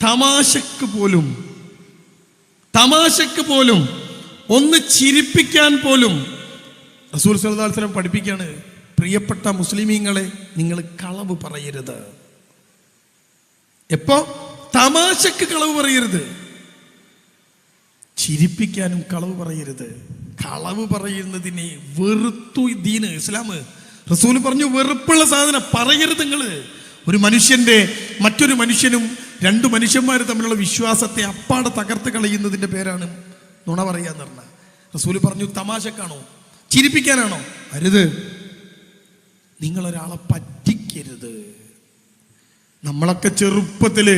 തമാശക്ക് പോലും ഒന്ന് ചിരിപ്പിക്കാൻ പോലും റസൂൽ സല്ലല്ലാഹു അലൈഹി വസല്ലം പഠിപ്പിക്കുകയാണ്, പ്രിയപ്പെട്ട മുസ്ലിമീങ്ങളെ, നിങ്ങൾ കളവ് പറയരുത്. എപ്പോ? തമാശക്ക് കളവ് പറയരുത്, ചിരിപ്പിക്കാനും കളവ് പറയരുത്. കളവ് പറയുന്നതിനെ വെറുത്തു ദീന് ഇസ്ലാം. റസൂൽ പറഞ്ഞു, വെറുപ്പുള്ള സാധനം പറയരുത് നിങ്ങള്. ഒരു മനുഷ്യന്റെ മറ്റൊരു മനുഷ്യനും രണ്ടു മനുഷ്യന്മാർ തമ്മിലുള്ള വിശ്വാസത്തെ അപ്പാടെ തകർത്ത് കളയുന്നതിന്റെ പേരാണ് നുണ പറയാന്ന് പറഞ്ഞ. റസൂൽ പറഞ്ഞു, തമാശക്കാണോ ചിരിപ്പിക്കാനാണോ? അരുത്. നിങ്ങളൊരാളെ പറ്റിക്കരുത്. നമ്മളൊക്കെ ചെറുപ്പത്തില്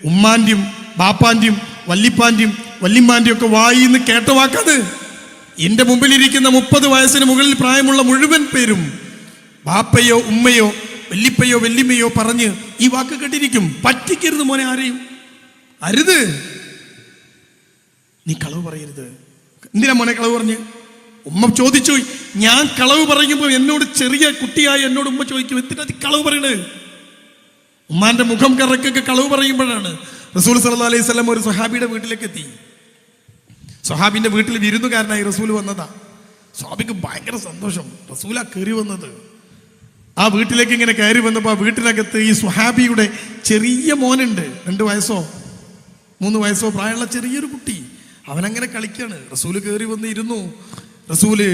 ഉമ്മാന്റെയും ബാപ്പാന്റെയും വല്ലിപ്പാന്റെയും വല്ലിമ്മാന്റെയും ഒക്കെ വായിന്ന് കേട്ട വാക്കത്. എന്റെ മുമ്പിലിരിക്കുന്ന 30 വയസ്സിന് മുകളിൽ പ്രായമുള്ള മുഴുവൻ പേരും ബാപ്പയോ ഉമ്മയോ വല്ലിപ്പയോ വല്ലിമ്മയോ പറഞ്ഞ് ഈ വാക്ക് കേട്ടിരിക്കും. പറ്റിക്കരുത് മോനെ ആരെയും, അരുത്. നീ കളവ് പറയരുത്. എന്തിനാ മോനെ കളവ് പറഞ്ഞ്? ഉമ്മ ചോദിച്ചു. ഞാൻ കളവ് പറയുമ്പോൾ എന്നോട് ചെറിയ കുട്ടിയായി എന്നോട് ഉമ്മ ചോദിക്കും, എന്തിനാ കളവ് പറയണത്? ഉമ്മാന്റെ മുഖം കറക്കൊക്കെ കളവ് പറയുമ്പോഴാണ്. റസൂൽ സല്ലല്ലാഹു അലൈഹി വസല്ലം ഒരു സ്വഹാബിയുടെ വീട്ടിലേക്ക് എത്തി. സ്വഹാബിന്റെ വീട്ടിൽ വിരുന്നുകാരനായി റസൂൽ വന്നതാ. സ്വഹാബിക്ക് ഭയങ്കര സന്തോഷം, റസൂലാ കയറി വന്നത്. ആ വീട്ടിലേക്ക് ഇങ്ങനെ കയറി വന്നപ്പോൾ ആ വീട്ടിനകത്ത് ഈ സ്വഹാബിയുടെ ചെറിയ മോനുണ്ട്. 2 വയസ്സോ 3 വയസ്സോ പ്രായമുള്ള ചെറിയൊരു കുട്ടി. അവനങ്ങനെ കളിക്കാണ്. റസൂല് കയറി വന്ന് ഇരുന്നു. റസൂല്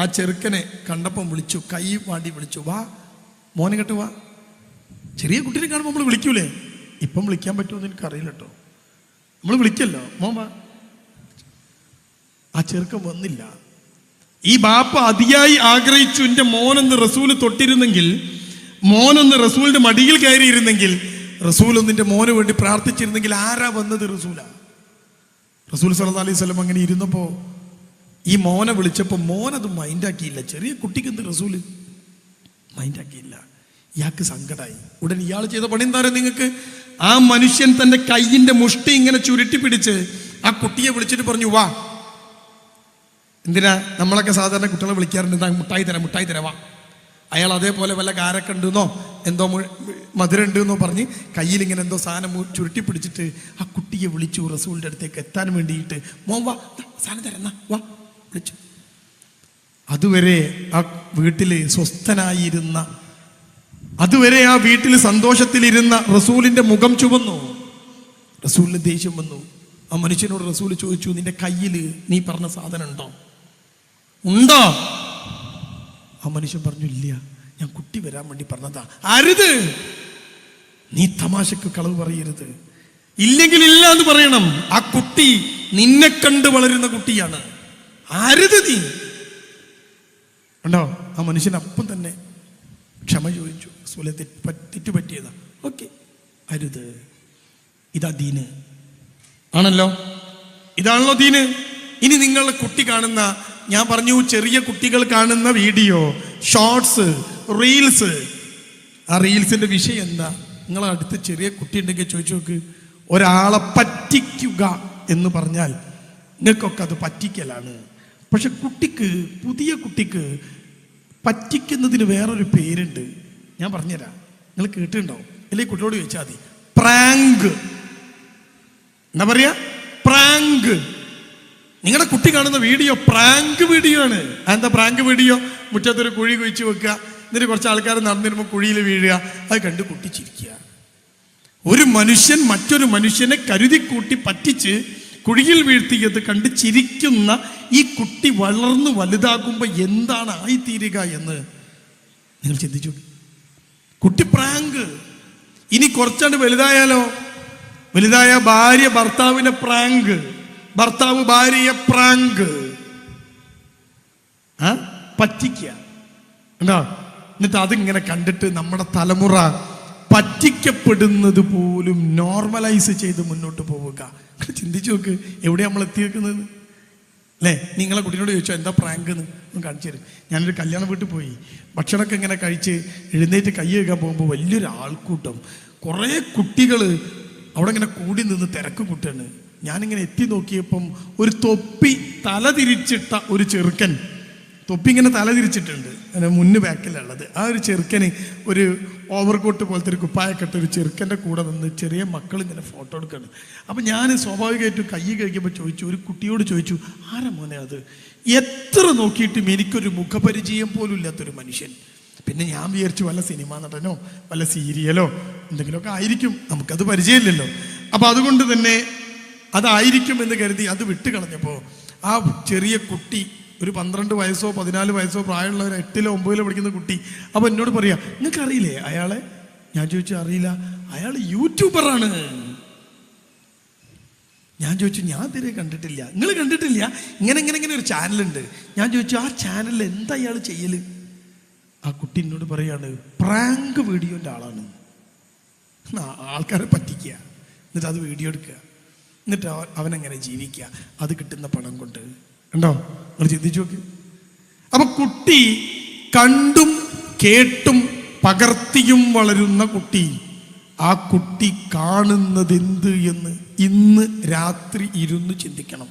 ആ ചെറുക്കനെ കണ്ടപ്പം വിളിച്ചു, കൈ വാണ്ടി വിളിച്ചു, വാ മോനെ കേട്ടോ വാ. ചെറിയ കുട്ടീനെ കാണുമ്പോൾ നമ്മൾ വിളിക്കൂലേ? ഇപ്പം വിളിക്കാൻ പറ്റുമെന്ന് എനിക്ക് അറിയില്ല കേട്ടോ. നമ്മൾ വിളിക്കല്ലോ, മോൻ വാ. ആ ചെറുക്കൻ വന്നില്ല. ഈ ബാപ്പ അതിയായി ആഗ്രഹിച്ചു, എൻ്റെ മോനൊന്ന് റസൂല് തൊട്ടിരുന്നെങ്കിൽ, മോനൊന്ന് റസൂലിന്റെ മടിയിൽ കയറിയിരുന്നെങ്കിൽ, റസൂൽ ഒന്നിന്റെ മോന് വേണ്ടി പ്രാർത്ഥിച്ചിരുന്നെങ്കിൽ. ആരാ വന്നത്? റസൂലാ. റസൂൽ സല്ലല്ലാഹു അലൈഹി വസല്ലം അങ്ങനെ ഇരുന്നപ്പോ ഈ മോനെ വിളിച്ചപ്പോൾ മോനത് മൈൻഡാക്കിയില്ല. ചെറിയ കുട്ടിക്ക് എന്ത് റസൂല് മൈൻഡാക്കിയില്ല. ഇയാൾക്ക് സങ്കടമായി. ഉടൻ ഇയാൾ ചെയ്ത പണി എന്താ നിങ്ങൾക്ക്? ആ മനുഷ്യൻ തന്റെ കൈയിന്റെ മുഷ്ടി ഇങ്ങനെ ചുരുട്ടി പിടിച്ച് ആ കുട്ടിയെ വിളിച്ചിട്ട് പറഞ്ഞു, വാ. എന്തിനാ നമ്മളൊക്കെ സാധാരണ കുട്ടികളെ വിളിക്കാറുണ്ട്, എന്താ മുട്ടായി തരാം വാ. അയാൾ അതേപോലെ വല്ല കാരക്ക ഉണ്ടെന്നോ എന്തോ മധുരം ഉണ്ടെന്നോ പറഞ്ഞ് കയ്യിൽ ഇങ്ങനെ എന്തോ സാധനം ചുരുട്ടി പിടിച്ചിട്ട് ആ കുട്ടിയെ വിളിച്ചു റസൂലിന്റെ അടുത്തേക്ക് എത്താൻ വേണ്ടിയിട്ട്. മോൻ വാ, സാധനം തരാം, വാ വിളിച്ചു. അതുവരെ ആ വീട്ടില് സ്വസ്ഥനായിരുന്ന, അതുവരെ ആ വീട്ടിൽ സന്തോഷത്തിലിരുന്ന റസൂലിന്റെ മുഖം ചുവന്നു. റസൂലിന് ദേഷ്യം വന്നു. ആ മനുഷ്യനോട് റസൂൽ ചോദിച്ചു, നിന്റെ കയ്യിൽ നീ പറഞ്ഞ സാധനം ഉണ്ടോ? ആ മനുഷ്യൻ പറഞ്ഞു, ഇല്ല, ഞാൻ കുട്ടി വരാൻ വേണ്ടി പറഞ്ഞതാ. അരുത്, നീ തമാശക്ക് കളവ് പറയരുത്. ഇല്ലെങ്കിൽ ഇല്ല എന്ന് പറയണം. ആ കുട്ടി നിന്നെ കണ്ട് വളരുന്ന കുട്ടിയാണ്. അരുത് നീ. ഉണ്ടോ? ആ മനുഷ്യൻ അപ്പം തന്നെ ക്ഷമ ചോദിച്ചു. റസൂലേ, തെറ്റുപറ്റിയതാ. ഓക്കെ, അരുത്. ഇതാ ദീന് ആണല്ലോ, ഇതാണല്ലോ ദീന്. ഇനി നിങ്ങളുടെ കുട്ടി കാണുന്ന, ഞാൻ പറഞ്ഞു ചെറിയ കുട്ടികൾ കാണുന്ന വീഡിയോ, ഷോർട്സ്, റീൽസ്, ആ റീൽസിന്റെ വിഷയം എന്താ? നിങ്ങളെ അടുത്ത് ചെറിയ കുട്ടി ഉണ്ടെങ്കിൽ ചോദിച്ചു നോക്ക്. ഒരാളെ പറ്റിക്കുക എന്ന് പറഞ്ഞാൽ നിങ്ങൾക്കൊക്കെ അത് പറ്റിക്കലാണ്. പക്ഷെ കുട്ടിക്ക്, പുതിയ കുട്ടിക്ക് പറ്റിക്കുന്നതിന് വേറൊരു പേരുണ്ട്. ഞാൻ പറഞ്ഞുതരാം, നിങ്ങൾ കേട്ടിട്ടുണ്ടാവും. അല്ലെങ്കിൽ കുട്ടിയോട് ചോദിച്ചാൽ മതി. പ്രാങ്ക്. എന്താ പറയാ? പ്രാങ്ക്. നിങ്ങളുടെ കുട്ടി കാണുന്ന വീഡിയോ പ്രാങ്ക് വീഡിയോ ആണ്. എന്താ പ്രാങ്ക് വീഡിയോ? മുറ്റത്തൊരു കുഴി കുഴിച്ച് വെക്കുക, എന്നിട്ട് കുറച്ച് ആൾക്കാർ നടന്നിരുമ്പോൾ കുഴിയിൽ വീഴുക, അത് കണ്ട് കുട്ടി ചിരിക്കുക. ഒരു മനുഷ്യൻ മറ്റൊരു മനുഷ്യനെ കരുതിക്കൂട്ടി പറ്റിച്ച് കുഴിയിൽ വീഴ്ത്തിയത് കണ്ട് ചിരിക്കുന്ന ഈ കുട്ടി വളർന്നു വലുതാകുമ്പോൾ എന്താണ് ആയിത്തീരുക എന്ന് നിങ്ങൾ ചിന്തിച്ചു. കുട്ടി പ്രാങ്ക്. ഇനി കുറച്ചാണ്ട് വലുതായാലോ? വലുതായ ഭാര്യ ഭർത്താവിനെ പ്രാങ്ക്, ഭർത്താവ് ഭാര്യയെ പ്രാങ്ക്, പറ്റിക്കുക. എന്താ? എന്നിട്ട് അതിങ്ങനെ കണ്ടിട്ട് നമ്മുടെ തലമുറ പറ്റിക്കപ്പെടുന്നത് പോലും നോർമലൈസ് ചെയ്ത് മുന്നോട്ട് പോവുക. ചിന്തിച്ചു നോക്ക്, എവിടെ നമ്മൾ എത്തിയേക്കുന്നത് അല്ലേ? നിങ്ങളെ കുട്ടീനോട് ചോദിച്ചോ എന്താ പ്രാങ്ക് എന്ന് ഒന്ന് കാണിച്ചു തരും. ഞാനൊരു കല്യാണ വീട്ടിൽ പോയി ഭക്ഷണമൊക്കെ ഇങ്ങനെ കഴിച്ച് എഴുന്നേറ്റ് കൈ കഴുകാൻ പോകുമ്പോൾ വലിയൊരു ആൾക്കൂട്ടം, കുറേ കുട്ടികൾ അവിടെ ഇങ്ങനെ കൂടി നിന്ന് തിരക്ക് കൂട്ടാണ്. ഞാനിങ്ങനെ എത്തി നോക്കിയപ്പം ഒരു തൊപ്പി തല തിരിച്ചിട്ട ഒരു ചെറുക്കൻ തൊപ്പി ഇങ്ങനെ തല തിരിച്ചിട്ടുണ്ട്, അങ്ങനെ മുന്ന് ബാക്കിലുള്ളത്. ആ ഒരു ചെറുക്കന് ഒരു ഓവർകോട്ട് പോലത്തെ ഒരു കുപ്പായൊക്കെ ഇട്ട് ഒരു ചെറുക്കൻ്റെ കൂടെ നിന്ന് ചെറിയ മക്കൾ ഇങ്ങനെ ഫോട്ടോ എടുക്കുകയാണ്. അപ്പം ഞാൻ സ്വാഭാവികമായിട്ടും കൈ കഴിക്കുമ്പോൾ ചോദിച്ചു, ഒരു കുട്ടിയോട് ചോദിച്ചു, ആരാ മോനെ അത്? എത്ര നോക്കിയിട്ടും എനിക്കൊരു മുഖപരിചയം പോലും ഇല്ലാത്തൊരു മനുഷ്യൻ. പിന്നെ ഞാൻ വിചാരിച്ചു വല്ല സിനിമാ നടനോ വല്ല സീരിയലോ എന്തെങ്കിലുമൊക്കെ ആയിരിക്കും, നമുക്കത് പരിചയമില്ലല്ലോ. അപ്പം അതുകൊണ്ട് തന്നെ അതായിരിക്കും എന്ന് കരുതി അത് വിട്ട് കളഞ്ഞപ്പോൾ ആ ചെറിയ കുട്ടി, ഒരു 12 വയസ്സോ 14 വയസ്സോ പ്രായമുള്ള ഒരു 8-ലോ 9-ലോ പഠിക്കുന്ന കുട്ടി, അപ്പോൾ എന്നോട് പറയാ, നിങ്ങൾക്ക് അറിയില്ലേ അയാളെ? ഞാൻ ചോദിച്ചു, അറിയില്ല. അയാൾ യൂട്യൂബറാണ്. ഞാൻ ചോദിച്ചു, ഞാൻ തീരെ കണ്ടിട്ടില്ല. നിങ്ങൾ കണ്ടിട്ടില്ല? ഇങ്ങനെ ഒരു ചാനലുണ്ട്. ഞാൻ ചോദിച്ചു, ആ ചാനലിൽ എന്താ അയാൾ ചെയ്യല്? ആ കുട്ടി എന്നോട് പറയാണ്, പ്രാങ്ക് വീഡിയോൻ്റെ ആളാണ്. ആൾക്കാരെ പറ്റിക്കുക, എന്നിട്ട് അത് വീഡിയോ എടുക്കുക, എന്നിട്ട് അവനങ്ങനെ ജീവിക്കുക, അത് കിട്ടുന്ന പണം കൊണ്ട്. ഉണ്ടോ? നിങ്ങൾ ചിന്തിച്ചു നോക്ക്. അപ്പൊ കുട്ടി കണ്ടും കേട്ടും പകർത്തിയും വളരുന്ന കുട്ടി, ആ കുട്ടി കാണുന്നത് എന്ത് എന്ന് ഇന്ന് രാത്രി ഇരുന്ന് ചിന്തിക്കണം.